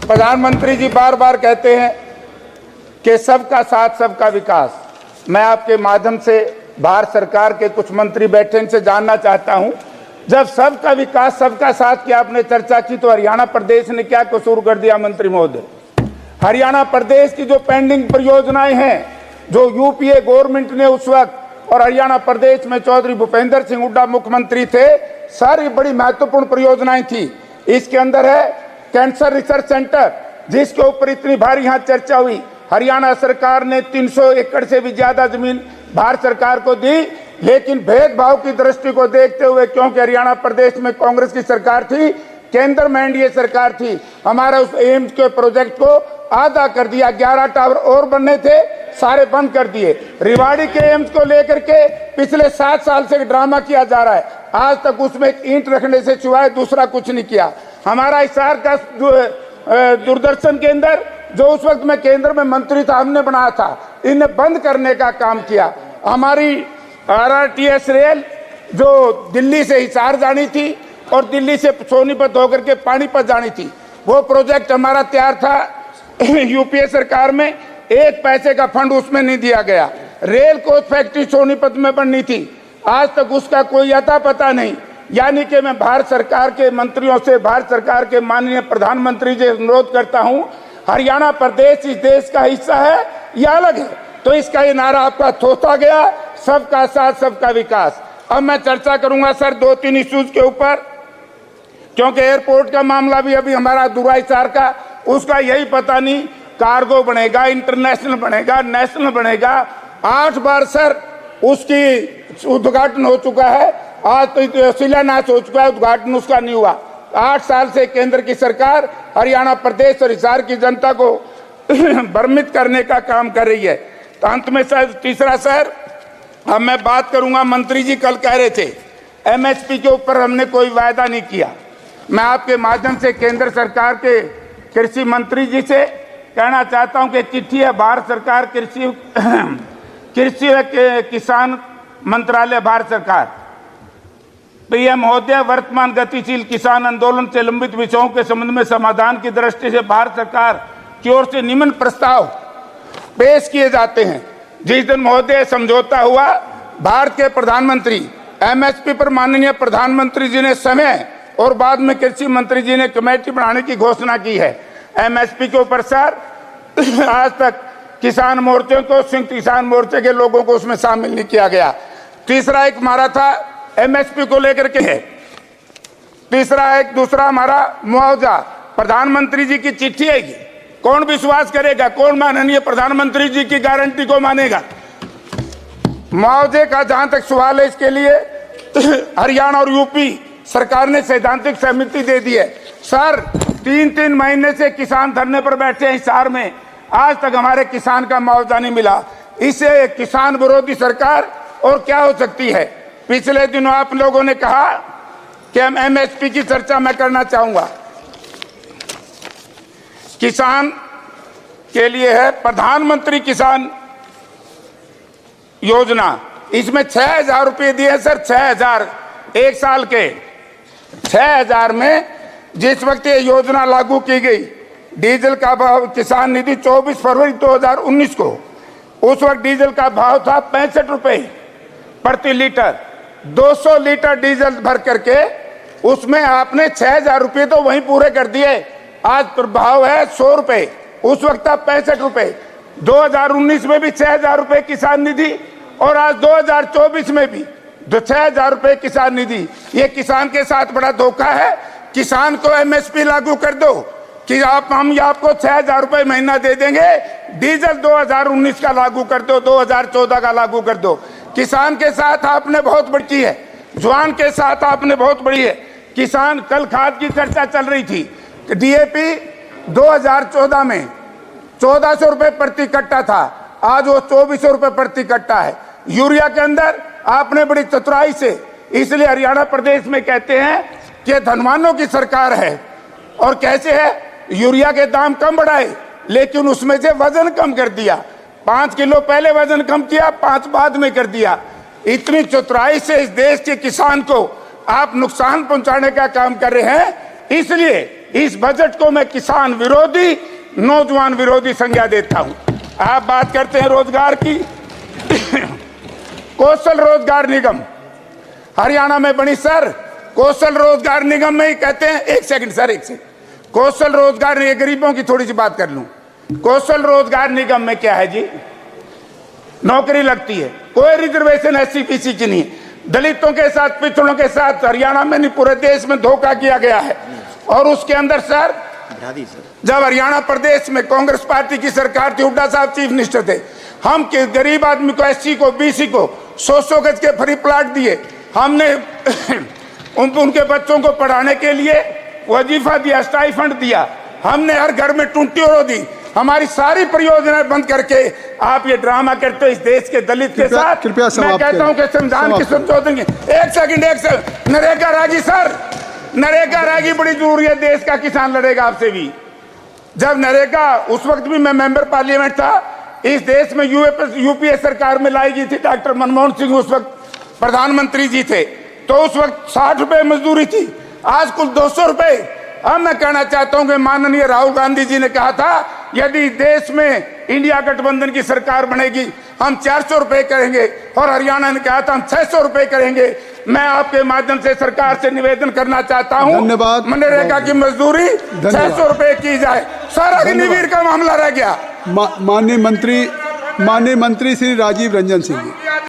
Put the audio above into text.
प्रधानमंत्री जी बार बार कहते हैं कि सबका साथ सबका विकास। मैं आपके माध्यम से भारत सरकार के कुछ मंत्री बैठे इनसे जानना चाहता हूं, जब सबका विकास सबका साथ की आपने चर्चा की तो हरियाणा प्रदेश ने क्या कसूर कर दिया? मंत्री महोदय, हरियाणा प्रदेश की जो पेंडिंग परियोजनाएं हैं, जो यूपीए गवर्नमेंट ने उस वक्त, और हरियाणा प्रदेश में चौधरी भूपेंद्र सिंह हुड्डा मुख्यमंत्री थे, सारी बड़ी महत्वपूर्ण परियोजनाएं थी। इसके अंदर है कैंसर रिसर्च सेंटर, जिसके ऊपर इतनी भारी यहाँ चर्चा हुई। हरियाणा सरकार ने 300 एकड़ से भी ज्यादा जमीन भारत सरकार को दी, लेकिन भेदभाव की दृष्टि को देखते हुए, क्योंकि हरियाणा प्रदेश में कांग्रेस की सरकार थी, केंद्र में एनडीए सरकार थी, हमारा उस एम्स के प्रोजेक्ट को आधा कर दिया। 11 टावर और बनने थे, सारे बंद कर दिए। रिवाड़ी के एम्स को लेकर के पिछले 7 साल से ड्रामा किया जा रहा है, आज तक उसमें एक ईंट रखने से सिवाय दूसरा कुछ नहीं किया। हमारा हिसार का दूरदर्शन केंद्र, जो उस वक्त मैं केंद्र में मंत्री था, हमने बनाया था, इन्हें बंद करने का काम किया। हमारी आरआरटीएस रेल जो दिल्ली से हिसार जानी थी और दिल्ली से सोनीपत होकर के पानीपत जानी थी, वो प्रोजेक्ट हमारा तैयार था यूपीए सरकार में, 1 पैसे का फंड उसमें नहीं दिया गया। रेल कोच फैक्ट्री सोनीपत में बननी थी, आज तक उसका कोई अता पता नहीं। यानी कि मैं भारत सरकार के मंत्रियों से, भारत सरकार के माननीय प्रधानमंत्री जी अनुरोध करता हूं, हरियाणा प्रदेश इस देश का हिस्सा है या अलग है? तो इसका ये नारा आपका थोथा गया, सबका साथ सबका विकास। अब मैं चर्चा करूंगा सर 2-3 इश्यूज के ऊपर, क्योंकि एयरपोर्ट का मामला भी अभी हमारा अधूरा हिसार का, उसका यही पता नहीं कार्गो बनेगा, इंटरनेशनल बनेगा, नेशनल बनेगा। 8 बार सर उसकी उद्घाटन हो चुका है, आज तो शिलान्यास हो चुका है, उद्घाटन उसका नहीं हुआ। 8 साल से केंद्र की सरकार हरियाणा प्रदेश और हिसार की जनता को भ्रमित करने का काम कर रही है। तो अंत में सर तीसरा सर, अब मैं बात करूंगा, मंत्री जी कल कह रहे थे एमएसपी के ऊपर हमने कोई वायदा नहीं किया। मैं आपके माध्यम से केंद्र सरकार के कृषि मंत्री जी से कहना चाहता हूं कि चिट्ठी है भारत सरकार कृषि किसान मंत्रालय भारत सरकार, पीएम महोदय, वर्तमान गतिशील किसान आंदोलन से लंबित विषयों के संबंध में समाधान की दृष्टि से भारत सरकार की ओर से निम्न प्रस्ताव पेश किए जाते हैं। जिस दिन महोदय समझौता हुआ, भारत के प्रधानमंत्री एमएसपी पर माननीय प्रधानमंत्री जी ने समय और बाद में कृषि मंत्री जी ने कमेटी बनाने की घोषणा की है। एमएसपी के ऊपर सर आज तक किसान मोर्चे को, संयुक्त किसान मोर्चे के लोगों को उसमें शामिल नहीं किया गया। तीसरा एक मारा था एमएसपी को लेकर के है। तीसरा एक दूसरा हमारा मुआवजा, प्रधानमंत्री जी की चिट्ठी है, कौन विश्वास करेगा? कौन माननीय प्रधानमंत्री जी की गारंटी को मानेगा? मुआवजे का जहां तक सवाल है, इसके लिए हरियाणा और यूपी सरकार ने सैद्धांतिक सहमति दे दी है। सर 3-3 महीने से किसान धरने पर बैठे हैं हिसार में, आज तक हमारे किसान का मुआवजा नहीं मिला। इससे किसान विरोधी सरकार और क्या हो सकती है? पिछले दिनों आप लोगों ने कहा कि हम एमएसपी की चर्चा मैं करना चाहूंगा। किसान के लिए है प्रधानमंत्री किसान योजना, इसमें 6,000 रुपये दिए सर, 6,000 1 साल के। 6,000 में जिस वक्त ये योजना लागू की गई, डीजल का भाव, किसान निधि 24 फरवरी 2019 को, उस वक्त डीजल का भाव था 65 रुपये प्रति लीटर। 200 लीटर डीजल भर करके उसमें आपने 6,000 रुपये तो वहीं पूरे कर दिए। आज भाव है 100 रुपये, उस वक्त था 65 रुपये। 2019 में भी 6,000 रुपये किसान निधि, और आज 2024 में भी 6,000 रुपये किसान निधि। ये किसान के साथ बड़ा धोखा है। किसान को एमएसपी लागू कर दो कि हम आपको 6,000 रुपये महीना दे देंगे, डीजल 2019 का लागू कर दो, 2014 का लागू कर दो। किसान के साथ आपने बहुत बड़ी की है, जवान के साथ आपने बहुत बड़ी है। किसान, कल खाद की चर्चा चल रही थी, डीएपी 2014 में 1400 रुपये प्रति कट्टा था, आज वो 2400 रुपये प्रति कट्टा है। यूरिया के अंदर आपने बड़ी चतुराई से, इसलिए हरियाणा प्रदेश में कहते हैं कि धनवानों की सरकार है। और कैसे है? यूरिया के दाम कम बढ़ाए, लेकिन उसमें से वजन कम कर दिया। 5 किलो पहले वजन कम किया, 5 बाद में कर दिया। इतनी चतुराई से इस देश के किसान को आप नुकसान पहुंचाने का काम कर रहे हैं। इसलिए इस बजट को मैं किसान विरोधी, नौजवान विरोधी संज्ञा देता हूं। आप बात करते हैं रोजगार की। कौशल रोजगार निगम हरियाणा में बनी सर। कौशल रोजगार निगम में ही कहते हैं, एक सेकंड सर, एक सेकंड। कौशल रोजगार, ये गरीबों की थोड़ी सी बात कर लूं। कौशल रोजगार निगम में क्या है जी? नौकरी लगती है, कोई रिजर्वेशन एससी पीसी की नहीं है। दलितों के साथ, पिछड़ों के साथ हरियाणा में नहीं पूरे देश में धोखा किया गया है। और उसके अंदर सर, जब हरियाणा प्रदेश में कांग्रेस पार्टी की सरकार थी, हुड्डा साहब चीफ मिनिस्टर थे, हम के गरीब आदमी को, एससी को, बीसी को 100 गज के फ्री प्लाट दिए। हमने उनके बच्चों को पढ़ाने के लिए वजीफा दिया, स्टाइफंड दिया। हमने हर घर में टूटी और दी। हमारी सारी परियोजनाएं बंद करके आप ये ड्रामा करते हो इस देश के दलित के साथ। कृपया मैं कहता हूं कि संविधान की संशोधन की एक सेकंड नरेगा रागी सर, नरेगा रागी बड़ी जरूरी है। देश का किसान लड़ेगा आपसे भी। जब नरेगा, उस वक्त भी मैं मेंबर पार्लियामेंट था, इस देश में यूपीए सरकार में लाई गई थी, डॉक्टर मनमोहन सिंह उस वक्त प्रधानमंत्री जी थे, तो उस वक्त 60 रुपए मजदूरी थी, आज कुल 200 रुपए। अब मैं कहना चाहता हूं कि माननीय राहुल गांधी जी ने कहा था, यदि देश में इंडिया गठबंधन की सरकार बनेगी हम 400 रुपए करेंगे, और हरियाणा ने कहा था हम 600 रुपए करेंगे। मैं आपके माध्यम से सरकार से निवेदन करना चाहता हूं, धन्यवाद। मनरेगा की मजदूरी 600 रुपए की जाए। सारा अग्निवीर का मामला रह गया। माननीय मंत्री श्री राजीव रंजन सिंह जी।